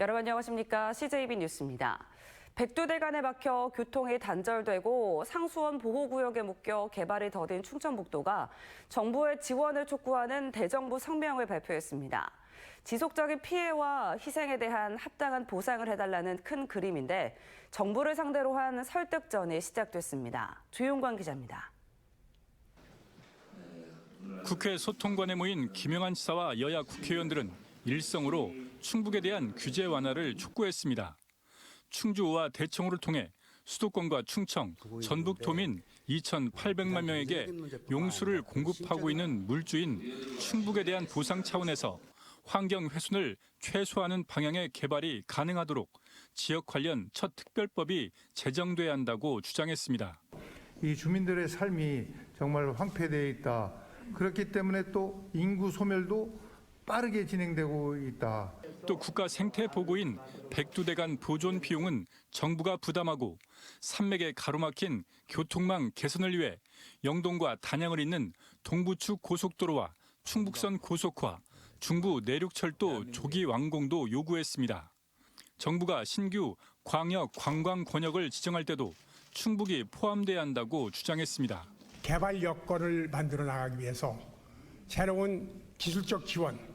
여러분 안녕하십니까? CJB 뉴스입니다. 백두대간에 막혀 교통이 단절되고 상수원 보호구역에 묶여 개발이 더딘 충청북도가 정부의 지원을 촉구하는 대정부 성명을 발표했습니다. 지속적인 피해와 희생에 대한 합당한 보상을 해달라는 큰 그림인데 정부를 상대로 한 설득전이 시작됐습니다. 조용관 기자입니다. 국회 소통관에 모인 김영한 지사와 여야 국회의원들은 일성으로 충북에 대한 규제 완화를 촉구했습니다. 충주와 대청호를 통해 수도권과 충청, 전북 도민 2,800만 명에게 용수를 공급하고 있는 물주인 충북에 대한 보상 차원에서 환경 훼손을 최소화하는 방향의 개발이 가능하도록 지역 관련 첫 특별법이 제정돼야 한다고 주장했습니다. 이 주민들의 삶이 정말 황폐되어 있다. 그렇기 때문에 또 인구 소멸도 빠르게 진행되고 있다. 또 국가 생태보고인 백두대간 보존 비용은 정부가 부담하고 산맥에 가로막힌 교통망 개선을 위해 영동과 단양을 잇는 동부축 고속도로와 충북선 고속화, 중부 내륙철도 조기 완공도 요구했습니다. 정부가 신규 광역 관광 권역을 지정할 때도 충북이 포함돼야 한다고 주장했습니다. 개발 여건을 만들어 나가기 위해서 새로운 기술적 지원,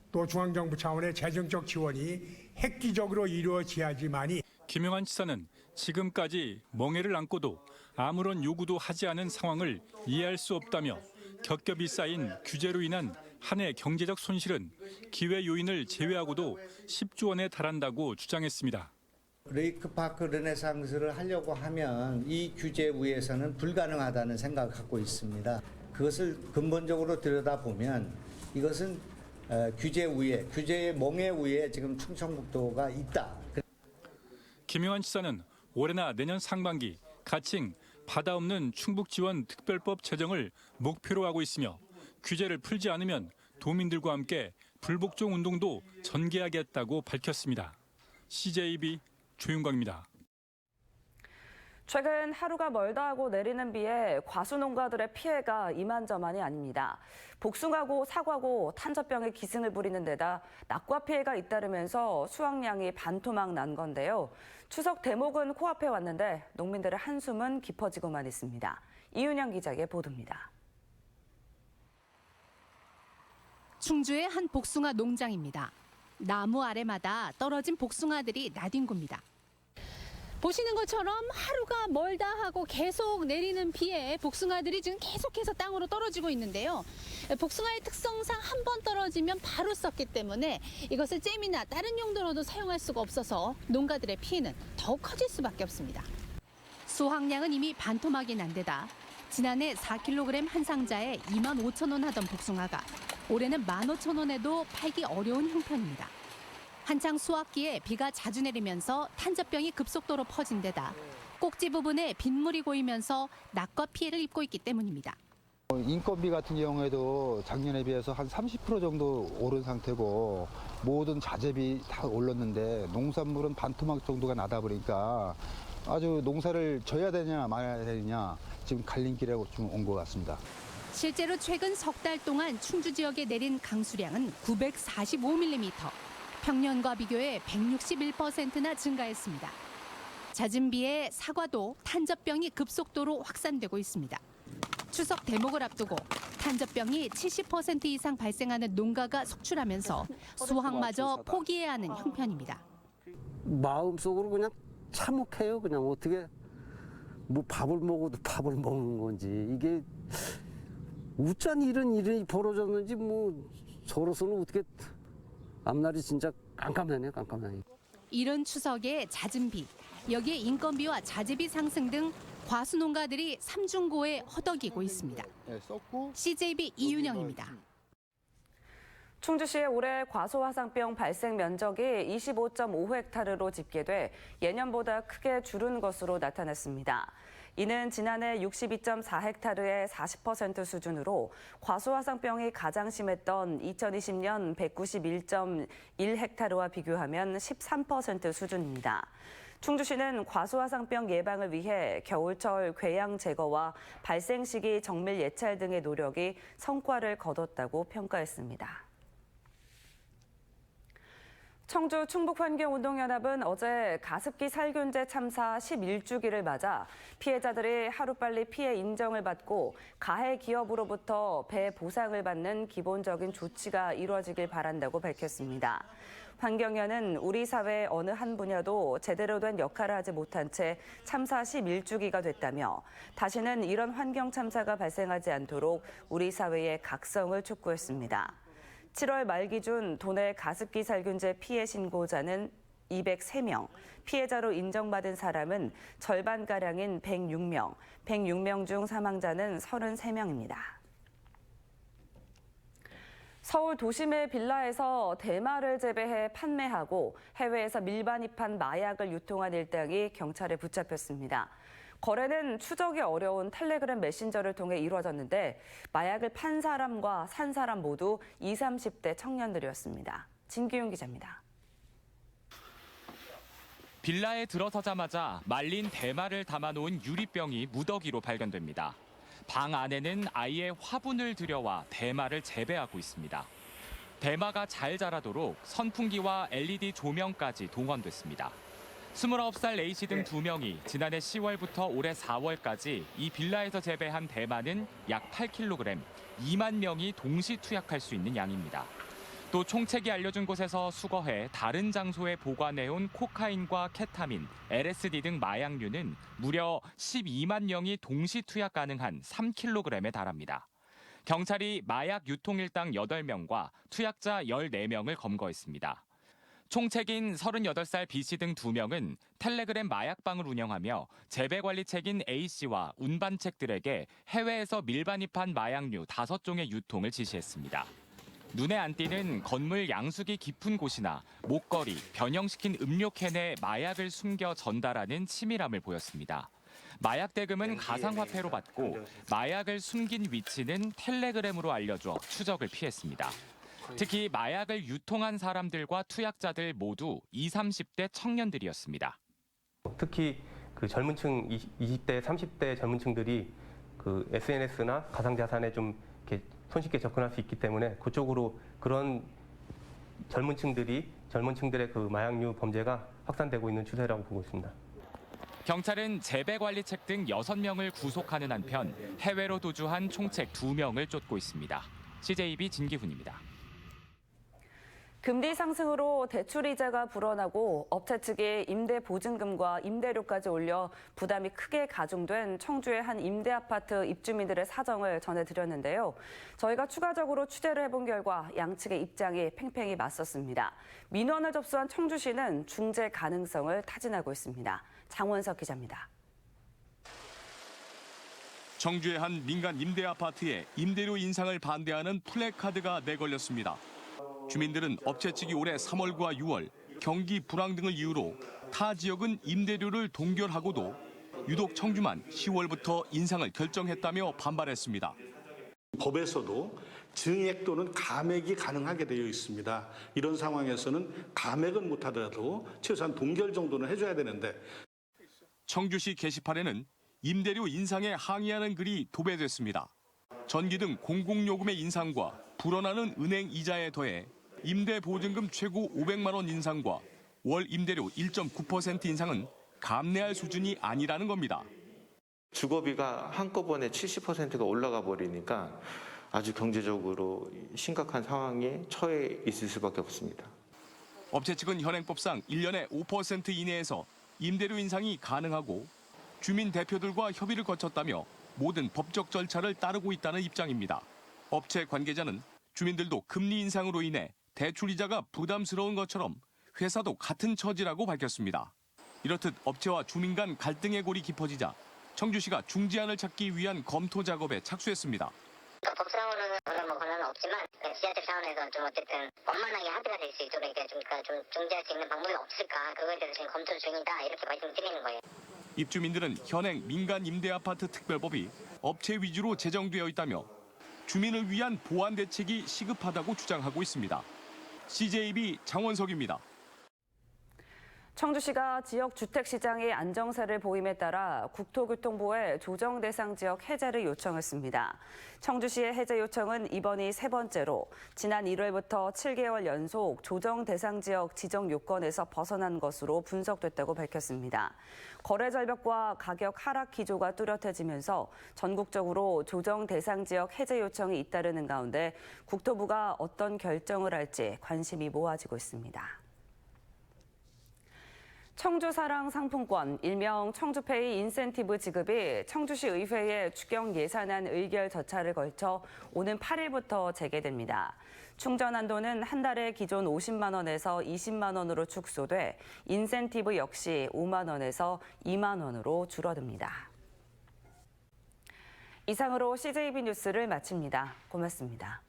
또 중앙정부 차원의 재정적 지원이 획기적으로 이루어져야지만이. 김영한 지사는 지금까지 멍해를 안고도 아무런 요구도 하지 않은 상황을 이해할 수 없다며 겹겹이 쌓인 규제로 인한 한 해 경제적 손실은 기회 요인을 제외하고도 10조 원에 달한다고 주장했습니다. 레이크파크 르네상스를 하려고 하면 이 규제 위에서는 불가능하다는 생각을 갖고 있습니다. 그것을 근본적으로 들여다보면 이것은 규제의 멍에 위에 지금 충청북도가 있다. 김영한 지사는 올해나 내년 상반기 가칭 바다 없는 충북 지원 특별법 제정을 목표로 하고 있으며 규제를 풀지 않으면 도민들과 함께 불복종 운동도 전개하겠다고 밝혔습니다. CJB 조윤광입니다. 최근 하루가 멀다 하고 내리는 비에 과수농가들의 피해가 이만저만이 아닙니다. 복숭아고 사과고 탄저병의 기승을 부리는 데다 낙과 피해가 잇따르면서 수확량이 반토막 난 건데요. 추석 대목은 코앞에 왔는데 농민들의 한숨은 깊어지고만 있습니다. 이윤영 기자의 보도입니다. 충주의 한 복숭아 농장입니다. 나무 아래마다 떨어진 복숭아들이 나뒹굽니다. 보시는 것처럼 하루가 멀다 하고 계속 내리는 비에 복숭아들이 지금 계속해서 땅으로 떨어지고 있는데요. 복숭아의 특성상 한 번 떨어지면 바로 썩기 때문에 이것을 잼이나 다른 용도로도 사용할 수가 없어서 농가들의 피해는 더욱 커질 수밖에 없습니다. 수확량은 이미 반토막이 난 데다 지난해 4kg 한 상자에 25,000원 하던 복숭아가 올해는 15,000원에도 팔기 어려운 형편입니다. 한창 수확기에 비가 자주 내리면서 탄저병이 급속도로 퍼진 데다 꼭지 부분에 빗물이 고이면서 낙과 피해를 입고 있기 때문입니다. 인건비 같은 경우에도 작년에 비해서 한 30% 정도 오른 상태고 모든 자재비 다 올랐는데 농산물은 반토막 정도가 나다 보니까 아주 농사를 져야 되냐 말아야 되냐 지금 갈림길에 좀 온 것 같습니다. 실제로 최근 석 달 동안 충주 지역에 내린 강수량은 945mm. 평년과 비교해 161%나 증가했습니다. 잦은 비에 사과도 탄저병이 급속도로 확산되고 있습니다. 추석 대목을 앞두고 탄저병이 70% 이상 발생하는 농가가 속출하면서 수확마저 포기해야 하는 형편입니다. 마음속으로 그냥 참혹해요. 그냥 어떻게 뭐 밥을 먹어도 밥을 먹는 건지 이게 우짠 이런 일이 벌어졌는지 뭐 저로서는 어떻게 앞날이 진짜 깜깜하네요. 깜깜하네. 이른 추석에 잦은 비, 여기에 인건비와 자재비 상승 등 과수 농가들이 삼중고에 허덕이고 있습니다. CJB 이윤영입니다. 충주시의 올해 과수화상병 발생 면적이 25.5헥타르로 집계돼 예년보다 크게 줄은 것으로 나타났습니다. 이는 지난해 62.4헥타르의 40% 수준으로 과수화상병이 가장 심했던 2020년 191.1헥타르와 비교하면 13% 수준입니다. 충주시는 과수화상병 예방을 위해 겨울철 궤양 제거와 발생 시기 정밀 예찰 등의 노력이 성과를 거뒀다고 평가했습니다. 청주 충북환경운동연합은 어제 가습기 살균제 참사 11주기를 맞아 피해자들이 하루빨리 피해 인정을 받고 가해 기업으로부터 배 보상을 받는 기본적인 조치가 이루어지길 바란다고 밝혔습니다. 환경연은 우리 사회의 어느 한 분야도 제대로 된 역할을 하지 못한 채 참사 11주기가 됐다며 다시는 이런 환경 참사가 발생하지 않도록 우리 사회의 각성을 촉구했습니다. 7월 말 기준 도내 가습기 살균제 피해 신고자는 203명, 피해자로 인정받은 사람은 절반가량인 106명, 106명 중 사망자는 33명입니다. 서울 도심의 빌라에서 대마를 재배해 판매하고 해외에서 밀반입한 마약을 유통한 일당이 경찰에 붙잡혔습니다. 거래는 추적이 어려운 텔레그램 메신저를 통해 이루어졌는데 마약을 판 사람과 산 사람 모두 20, 30대 청년들이었습니다. 진기훈 기자입니다. 빌라에 들어서자마자 말린 대마를 담아놓은 유리병이 무더기로 발견됩니다. 방 안에는 아예 화분을 들여와 대마를 재배하고 있습니다. 대마가 잘 자라도록 선풍기와 LED 조명까지 동원됐습니다. 29살 A씨 등 2명이 지난해 10월부터 올해 4월까지 이 빌라에서 재배한 대마는 약 8kg, 2만 명이 동시 투약할 수 있는 양입니다. 또 총책이 알려준 곳에서 수거해 다른 장소에 보관해온 코카인과 케타민, LSD 등 마약류는 무려 12만 명이 동시 투약 가능한 3kg에 달합니다. 경찰이 마약 유통 일당 8명과 투약자 14명을 검거했습니다. 총책인 38살 B씨 등 2명은 텔레그램 마약방을 운영하며 재배관리책인 A씨와 운반책들에게 해외에서 밀반입한 마약류 5종의 유통을 지시했습니다. 눈에 안 띄는 건물 양수기 깊은 곳이나 목걸이, 변형시킨 음료캔에 마약을 숨겨 전달하는 치밀함을 보였습니다. 마약 대금은 가상화폐로 받고 마약을 숨긴 위치는 텔레그램으로 알려줘 추적을 피했습니다. 특히 마약을 유통한 사람들과 투약자들 모두 20, 30대 청년들이었습니다. 특히 그 젊은층 20대, 30대 젊은층들이 그 SNS나 가상자산에 좀 이렇게 손쉽게 접근할 수 있기 때문에 그쪽으로 그런 젊은층들의 그 마약류 범죄가 확산되고 있는 추세라고 보고 있습니다. 경찰은 재배관리책 등 6명을 구속하는 한편 해외로 도주한 총책 2명을 쫓고 있습니다. CJB 진기훈입니다. 금리 상승으로 대출이자가 불어나고 업체 측이 임대 보증금과 임대료까지 올려 부담이 크게 가중된 청주의 한 임대 아파트 입주민들의 사정을 전해드렸는데요. 저희가 추가적으로 취재를 해본 결과 양측의 입장이 팽팽히 맞섰습니다. 민원을 접수한 청주시는 중재 가능성을 타진하고 있습니다. 장원석 기자입니다. 청주의 한 민간 임대 아파트에 임대료 인상을 반대하는 플래카드가 내걸렸습니다. 주민들은 업체 측이 올해 3월과 6월 경기 불황 등을 이유로 타 지역은 임대료를 동결하고도 유독 청주만 10월부터 인상을 결정했다며 반발했습니다. 법에서도 증액 또는 감액이 가능하게 되어 있습니다. 이런 상황에서는 감액은 못하더라도 최소한 동결 정도는 해줘야 되는데. 청주시 게시판에는 임대료 인상에 항의하는 글이 도배됐습니다. 전기 등 공공요금의 인상과 불어나는 은행 이자에 더해 임대보증금 최고 500만 원 인상과 월 임대료 1.9% 인상은 감내할 수준이 아니라는 겁니다. 주거비가 한꺼번에 70%가 올라가 버리니까 아주 경제적으로 심각한 상황에 처해 있을 수밖에 없습니다. 업체 측은 현행법상 1년에 5% 이내에서 임대료 인상이 가능하고 주민 대표들과 협의를 거쳤다며 모든 법적 절차를 따르고 있다는 입장입니다. 업체 관계자는 주민들도 금리 인상으로 인해 대출이자가 부담스러운 것처럼 회사도 같은 처지라고 밝혔습니다. 이렇듯 업체와 주민 간 갈등의 골이 깊어지자 청주시가 중재안을 찾기 위한 검토 작업에 착수했습니다. 법상으로는 권한은 없지만 지자체 차원에서 좀 어쨌든 원만하게 합의가 될 수 있도록 좀 중재할 수 있는 방법이 없을까 그거에 대해서 지금 검토 중이다 이렇게 말씀드리는 거예요. 입주민들은 현행 민간 임대아파트 특별법이 업체 위주로 제정되어 있다며 주민을 위한 보완 대책이 시급하다고 주장하고 있습니다. CJB 장원석입니다. 청주시가 지역 주택시장의 안정세를 보임에 따라 국토교통부에 조정 대상 지역 해제를 요청했습니다. 청주시의 해제 요청은 이번이 세 번째로 지난 1월부터 7개월 연속 조정 대상 지역 지정 요건에서 벗어난 것으로 분석됐다고 밝혔습니다. 거래 절벽과 가격 하락 기조가 뚜렷해지면서 전국적으로 조정 대상 지역 해제 요청이 잇따르는 가운데 국토부가 어떤 결정을 할지 관심이 모아지고 있습니다. 청주사랑 상품권, 일명 청주페이 인센티브 지급이 청주시 의회의 추경 예산안 의결 절차를 걸쳐 오는 8일부터 재개됩니다. 충전 한도는 한 달에 기존 50만 원에서 20만 원으로 축소돼 인센티브 역시 5만 원에서 2만 원으로 줄어듭니다. 이상으로 CJB 뉴스를 마칩니다. 고맙습니다.